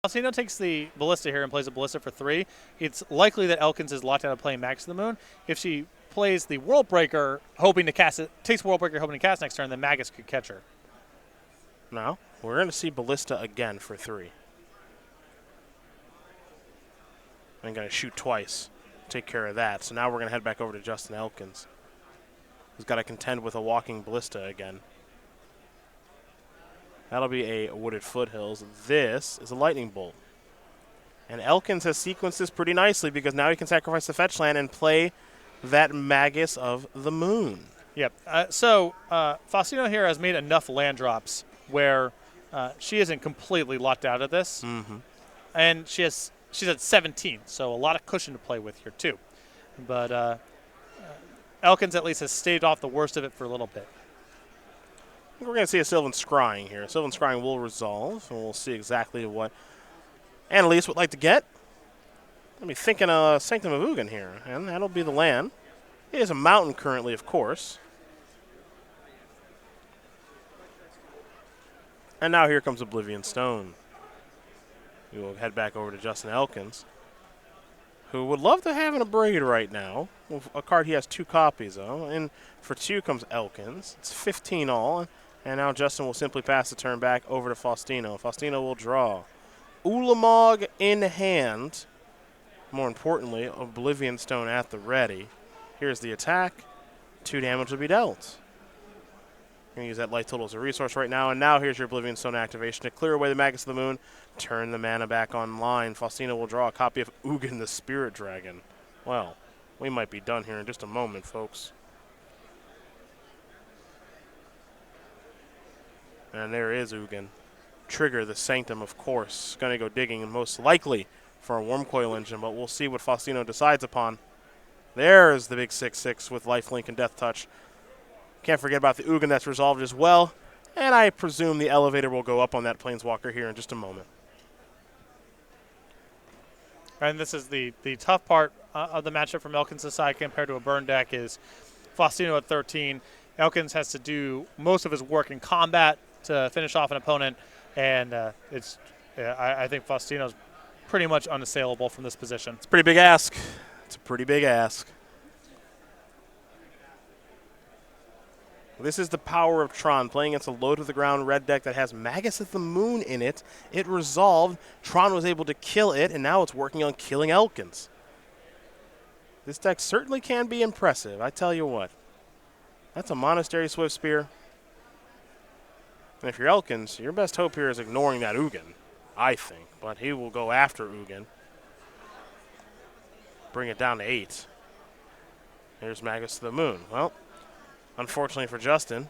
Faustino takes the Ballista here and plays a Ballista for 3. It's likely that Elkins is locked out of playing Magus of the Moon. If she plays the World Breaker, hoping to cast it, takes World Breaker, hoping to cast next turn, then Magus could catch her. Now, we're going to see Ballista again for 3. I'm going to shoot twice, take care of that. So now we're going to head back over to Justin Elkins, who's got to contend with a walking Ballista again. That'll be a Wooded Foothills. This is a Lightning Bolt. And Elkins has sequenced this pretty nicely because now he can sacrifice the fetch land and play that Magus of the Moon. Yep. So Faustino here has made enough land drops where she isn't completely locked out of this. Mm-hmm. And she's at 17, so a lot of cushion to play with here too. But Elkins at least has staved off the worst of it for a little bit. We're going to see a Sylvan Scrying here. Sylvan Scrying will resolve, and we'll see exactly what Anneliese would like to get. I'll be thinking Sanctum of Ugin here, and that'll be the land. It is a mountain currently, of course. And now here comes Oblivion Stone. We will head back over to Justin Elkins, who would love to have an Abrade right now, a card he has 2 copies of. And for 2 comes Elkins. It's 15 all. And now Justin will simply pass the turn back over to Faustino. Faustino will draw Ulamog in hand. More importantly, Oblivion Stone at the ready. Here's the attack. 2 damage will be dealt. Going to use that life total as a resource right now. And now here's your Oblivion Stone activation to clear away the Magus of the Moon. Turn the mana back online. Faustino will draw a copy of Ugin the Spirit Dragon. Well, we might be done here in just a moment, folks. And there is Ugin. Trigger the Sanctum, of course. Going to go digging and most likely for a Wormcoil Engine, but we'll see what Faustino decides upon. There's the big 6/6 with Lifelink and Death Touch. Can't forget about the Ugin that's resolved as well. And I presume the elevator will go up on that Planeswalker here in just a moment. And this is the tough part of the matchup from Elkins' side compared to a burn deck is Faustino at 13. Elkins has to do most of his work in combat to finish off an opponent, and I think Faustino's pretty much unassailable from this position. It's a pretty big ask. It's a pretty big ask. This is the power of Tron, playing against a low-to-the-ground red deck that has Magus of the Moon in it. It resolved. Tron was able to kill it, and now it's working on killing Elkins. This deck certainly can be impressive, I tell you what. That's a Monastery Swift Spear. And if you're Elkins, your best hope here is ignoring that Ugin, I think. But he will go after Ugin. Bring it down to 8. Here's Magus of the Moon. Well, unfortunately for Justin,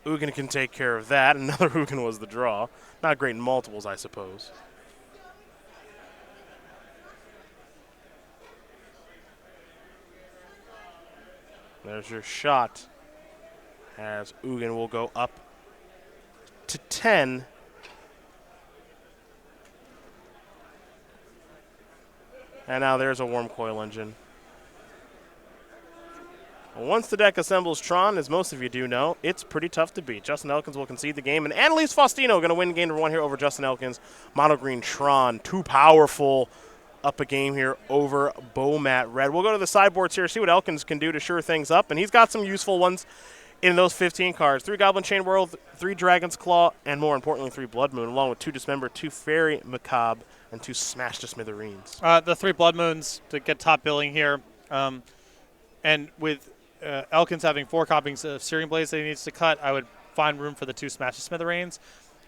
Ugin can take care of that. Another Ugin was the draw. Not great in multiples, I suppose. There's your shot, as Ugin will go up to 10. And now there's a Wormcoil Engine. Once the deck assembles Tron, as most of you do know, it's pretty tough to beat. Justin Elkins will concede the game, and Anneliese Faustino going to win game number 1 here over Justin Elkins. Mono green Tron, too powerful. Up a game here over Bomat Red. We'll go to the sideboards here, see what Elkins can do to shore things up, and he's got some useful ones in those 15 cards. 3 Goblin Chain World, 3 Dragon's Claw, and more importantly, 3 Blood Moon, along with 2 Dismember, 2 Fairy Macabre, and 2 Smash to Smithereens. The 3 Blood Moons to get top billing here. And with Elkins having 4 copies of Searing Blades that he needs to cut, I would find room for the 2 Smash to Smithereens.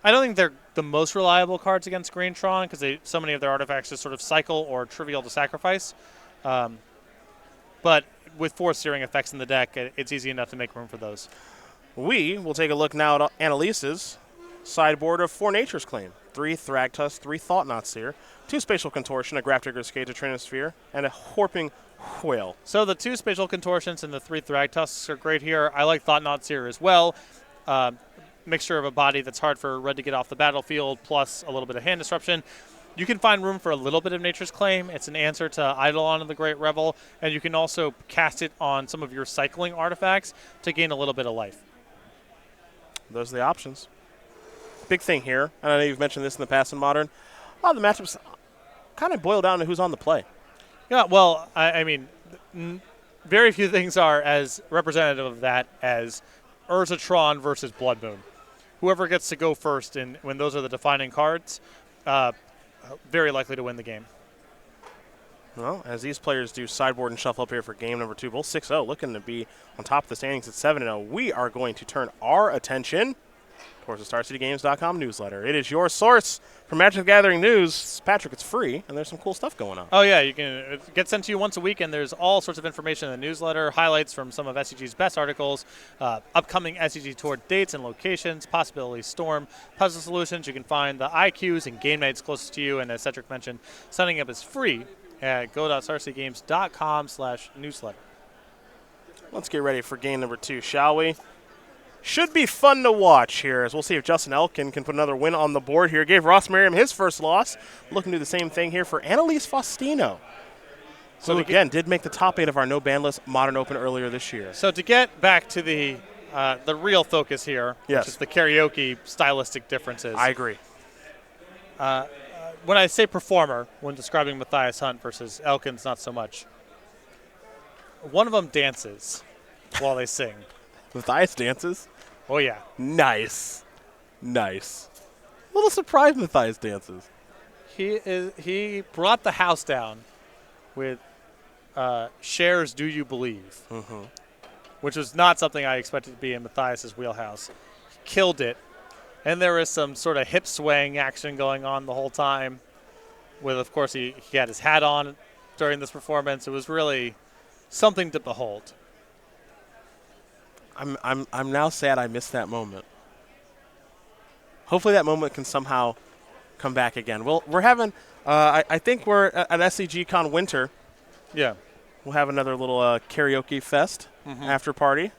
I don't think they're the most reliable cards against Green Tron because so many of their artifacts just sort of cycle or trivial to sacrifice. But with 4 Searing effects in the deck, it's easy enough to make room for those. We will take a look now at Annaliese's sideboard of 4 Nature's Claim. 3 Thragtusk, 3 Thought-Knot Seer, 2 Spatial Contortion, a Grafdigger's Cage, a Trinosphere, and a Horping Whale. So the 2 Spatial Contortions and the 3 Thragtusks are great here. I like Thought-Knot Seer as well. Mixture of a body that's hard for red to get off the battlefield, plus a little bit of hand disruption. You can find room for a little bit of Nature's Claim. It's an answer to Eidolon of the Great Revel, and you can also cast it on some of your cycling artifacts to gain a little bit of life. Those are the options. big thing here, and I know you've mentioned this in the past in Modern, a lot of the matchups kind of boil down to who's on the play. Yeah, well, I mean, very few things are as representative of that as Urzatron versus Blood Moon. Whoever gets to go first, when those are the defining cards, very likely to win the game. Well, as these players do sideboard and shuffle up here for game number 2, both 6-0, looking to be on top of the standings at 7-0, we are going to turn our attention towards the StarCityGames.com newsletter. It is your source for Magic the Gathering news. Patrick, it's free, and there's some cool stuff going on. Oh, yeah, you can it gets sent to you once a week, and there's all sorts of information in the newsletter, highlights from some of SCG's best articles, upcoming SCG Tour dates and locations, possibility storm, puzzle solutions. You can find the IQs and game nights closest to you, and as Cedric mentioned, signing up is free at go.starcitygames.com/newsletter. Let's get ready for game number 2, shall we? Should be fun to watch here, as we'll see if Justin Elkins can put another win on the board here. Gave Ross Merriam his first loss. Looking to do the same thing here for Anneliese Faustino. So again, did make the top 8 of our no ban list Modern Open earlier this year. So to get back to the real focus here, yes, which is the karaoke stylistic differences. I agree. When I say performer, when describing Matthias Hunt versus Elkins, not so much. One of them dances while they sing. Matthias dances? Oh, yeah. Nice. Nice. A little surprised Matthias dances. He brought the house down with Cher's Do You Believe, which was not something I expected to be in Matthias's wheelhouse. He killed it. And there was some sort of hip swaying action going on the whole time with, of course, he had his hat on during this performance. It was really something to behold. I'm now sad I missed that moment. Hopefully that moment can somehow come back again. We're having, I think we're at SCG Con Winter. Yeah. We'll have another little karaoke fest after party.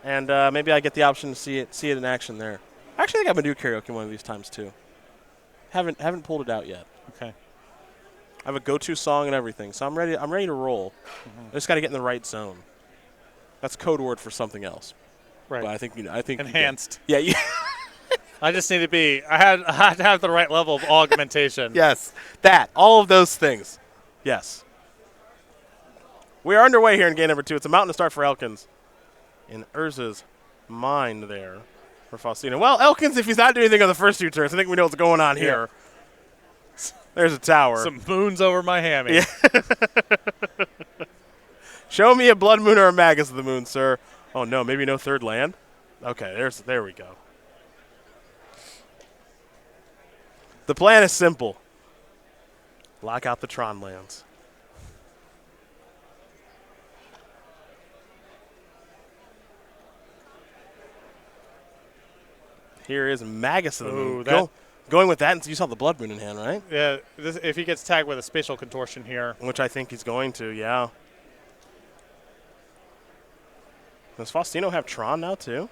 And maybe I get the option to see it in action there. I actually think I'm going to do karaoke one of these times too. Haven't pulled it out yet. Okay. I have a go-to song and everything, so I'm ready to roll. I just got to get in the right zone. That's code word for something else. Right. But I think enhanced. Yeah. I just need to be. I had to have the right level of augmentation. Yes. All of those things. Yes. We are underway here in game number 2. It's a mountain to start for Elkins. In Urza's mind there for Faustino. Well, Elkins, if he's not doing anything on the first 2 turns, I think we know what's going on here. There's a tower. Some moons over my hammy. Yeah. Show me a blood moon or a Magus of the Moon, sir. Oh, no, maybe no third land? Okay, there we go. The plan is simple. Lock out the Tron lands. Here is Magus of the Moon. Going with that, and you saw the blood moon in hand, right? Yeah, if he gets tagged with a spatial contortion here. Which I think he's going to, yeah. Does Faustino have Tron now, too?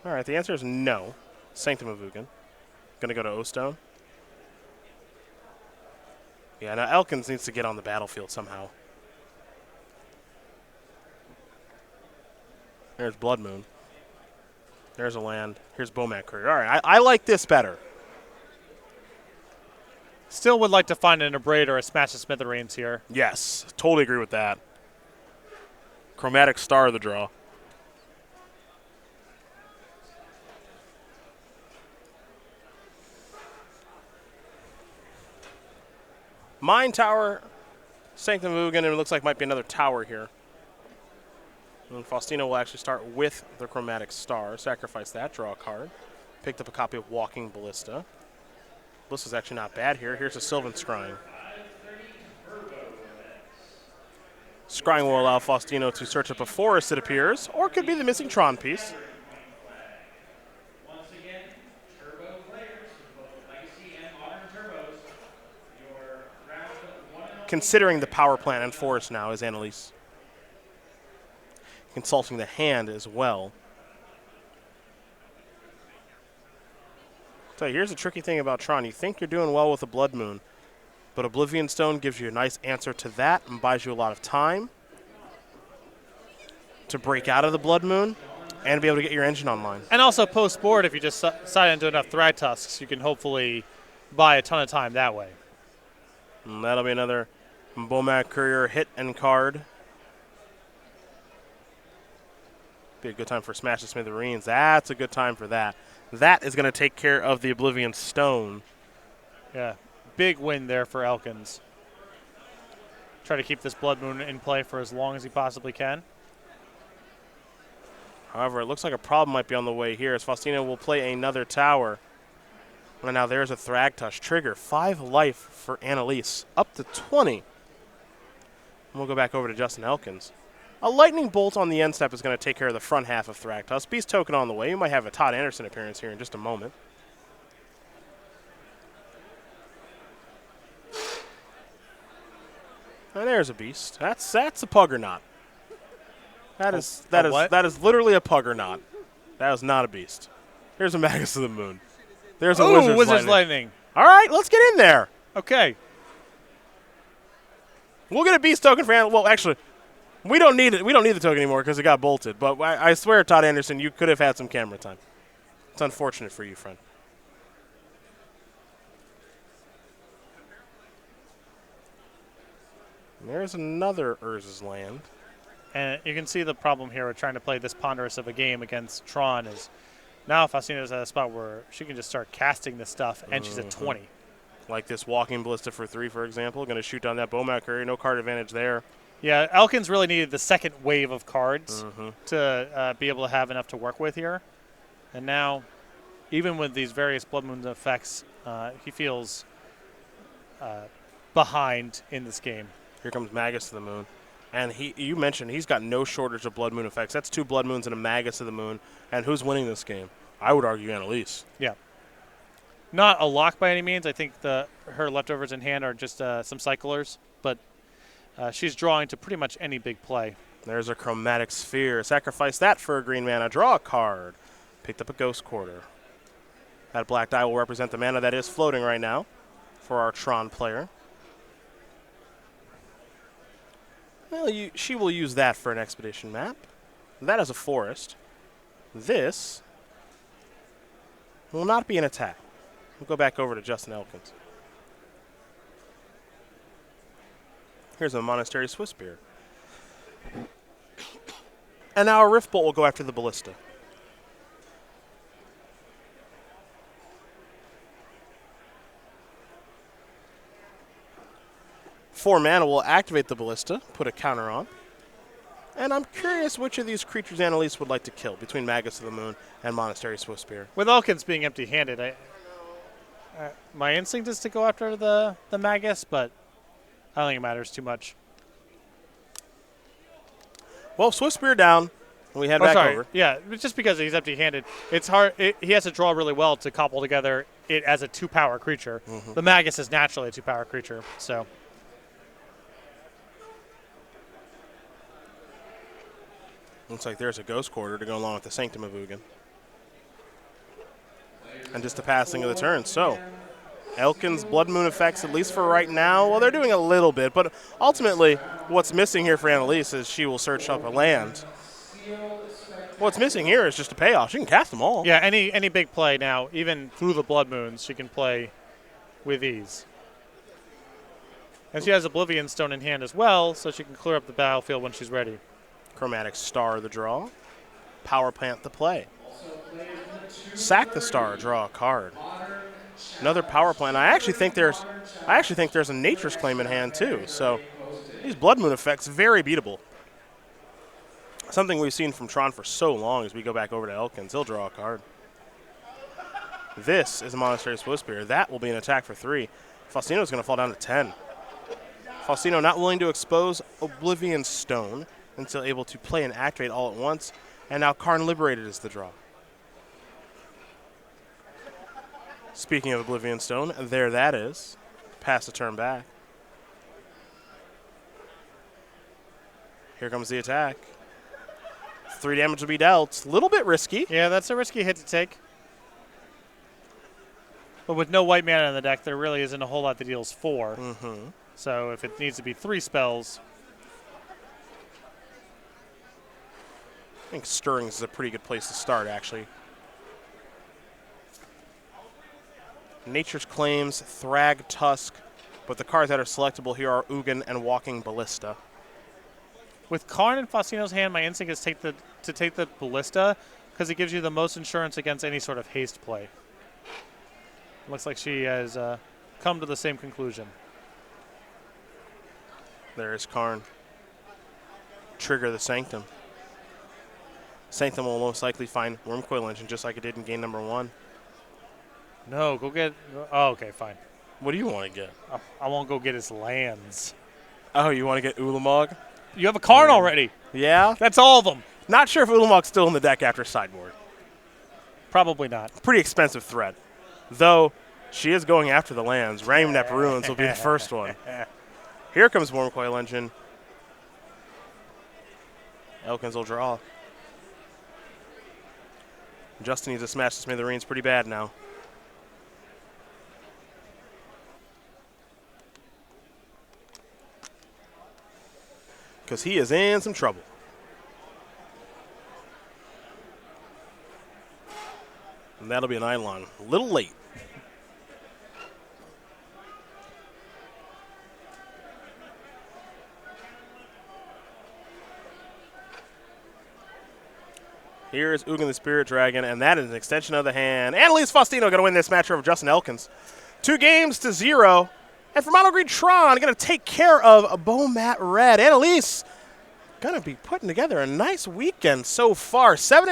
All right, the answer is no. Sanctum of Ugin. Going to go to O-Stone. Yeah, now Elkins needs to get on the battlefield somehow. There's Blood Moon. There's a land. Here's Bomat Courier. All right, I like this better. Still would like to find an Abrade or a Smash to Smithereens here. Yes, totally agree with that. Chromatic Star of the draw. Mine Tower, Sanctum of Ugin, and it looks like might be another tower here. And Faustino will actually start with the Chromatic Star. Sacrifice that, draw a card. Picked up a copy of Walking Ballista. Ballista's actually not bad here. Here's a Sylvan Scrying. Scrying will allow Faustino to search up a forest, it appears, or it could be the missing Tron piece. Once again, Turbo players, both Legacy and Modern Turbos, your round one. Considering the power plant and forest now is Anneliese. Consulting the hand as well. So here's the tricky thing about Tron. You think you're doing well with a Blood Moon, but Oblivion Stone gives you a nice answer to that and buys you a lot of time. to break out of the Blood Moon and be able to get your engine online. And also post-board, if you just side into enough Thrag Tusks, you can hopefully buy a ton of time that way. And that'll be another Bomac Courier hit and card. Be a good time for Smash the Smithereens. That's a good time for that. That is going to take care of the Oblivion Stone. Yeah, big win there for Elkins. Try to keep this Blood Moon in play for as long as he possibly can. However, it looks like a problem might be on the way here as Faustino will play another tower. And now there's a Thragtusk trigger. 5 life for Anneliese. Up to 20. And we'll go back over to Justin Elkins. A Lightning Bolt on the end step is going to take care of the front half of Thragtusk. Beast Token on the way. You might have a Todd Anderson appearance here in just a moment. And there's a Beast. That's a Puggernaut. That is literally a Puggernaut. That is not a Beast. Here's a Magus of the Moon. There's a Wizard's Lightning. All right, let's get in there. Okay. We'll get a Beast token for Well, actually, we don't need it. We don't need the token anymore because it got bolted. But I swear, Todd Anderson, you could have had some camera time. It's unfortunate for you, friend. And there's another Urza's Land. And you can see the problem here with trying to play this ponderous of a game against Tron is now Faustino's at a spot where she can just start casting this stuff, and she's at 20. Like this Walking Ballista for 3, for example. Going to shoot down that Bomac Courier. No card advantage there. Yeah, Elkins really needed the second wave of cards to be able to have enough to work with here. And now, even with these various Blood Moon effects, he feels behind in this game. Here comes Magus of the Moon. And you mentioned he's got no shortage of Blood Moon effects. That's 2 Blood Moons and a Magus of the Moon. And who's winning this game? I would argue Anneliese. Yeah. Not a lock by any means. I think her leftovers in hand are just some cyclers, but she's drawing to pretty much any big play. There's a Chromatic Sphere. Sacrifice that for a green mana. Draw a card. Picked up a Ghost Quarter. That black die will represent the mana that is floating right now for our Tron player. Well, she will use that for an expedition map. That is a forest. This will not be an attack. We'll go back over to Justin Elkins. Here's a Monastery Swissbeard. And now a Rift Bolt will go after the Ballista. Four mana will activate the Ballista, put a counter on. And I'm curious which of these creatures Anneliese would like to kill between Magus of the Moon and Monastery Swissbeard. With Elkins being empty-handed, my instinct is to go after the Magus, but I don't think it matters too much. Well, Swissbeard down, and we head back over. Yeah, just because he's empty-handed, it's hard. He has to draw really well to couple together it as a 2-power creature. The Magus is naturally a 2-power creature, so. Looks like there's a Ghost Quarter to go along with the Sanctum of Ugin. And just the passing of the turn. So, Elkins' Blood Moon effects, at least for right now, well, they're doing a little bit, but ultimately, what's missing here for Anneliese is she will search up a land. What's missing here is just a payoff. She can cast them all. Yeah, any big play now, even through the Blood Moons, she can play with ease. And she has Oblivion Stone in hand as well, so she can clear up the battlefield when she's ready. Chromatic Star the draw. Power Plant the play. Sack the Star, draw a card. Another Power Plant. I actually think there's a Nature's Claim in hand too. So these Blood Moon effects very beatable. Something we've seen from Tron for so long as we go back over to Elkins. He'll draw a card. This is a Monastery Swissbeard. That will be an attack for 3. Faustino's going to fall down to 10. Faustino not willing to expose Oblivion Stone until able to play and activate all at once. And now Karn Liberated is the draw. Speaking of Oblivion Stone, there that is. Pass the turn back. Here comes the attack. 3 damage will be dealt. A little bit risky. Yeah, that's a risky hit to take. But with no white mana in the deck, there really isn't a whole lot that deals 4. So if it needs to be 3 spells. I think Stirrings is a pretty good place to start, actually. Nature's Claims, Thrag, Tusk, but the cards that are selectable here are Ugin and Walking Ballista. With Karn and Faustino's hand, my instinct is to take the Ballista because it gives you the most insurance against any sort of haste play. Looks like she has come to the same conclusion. There's Karn. Trigger the Sanctum. Sanctum will most likely find Wormcoil Engine just like it did in game number 1. No, go get. Oh, okay, fine. What do you want to get? I won't go get his lands. Oh, you want to get Ulamog? You have a Karn already. Yeah? That's all of them. Not sure if Ulamog's still in the deck after sideboard. Probably not. Pretty expensive threat. Though, she is going after the lands. Ramunap Ruins will be the first one. Here comes Wormcoil Engine. Elkins will draw. Justin needs to smash the Smithereens pretty bad now. Because he is in some trouble. And that'll be an Eidolon. A little late. Here's Ugin the Spirit Dragon, and that is an extension of the hand. Anneliese Faustino going to win this match over Justin Elkins. 2-0. And for Mono Green Tron, going to take care of Bomat Red. Anneliese going to be putting together a nice weekend so far. 7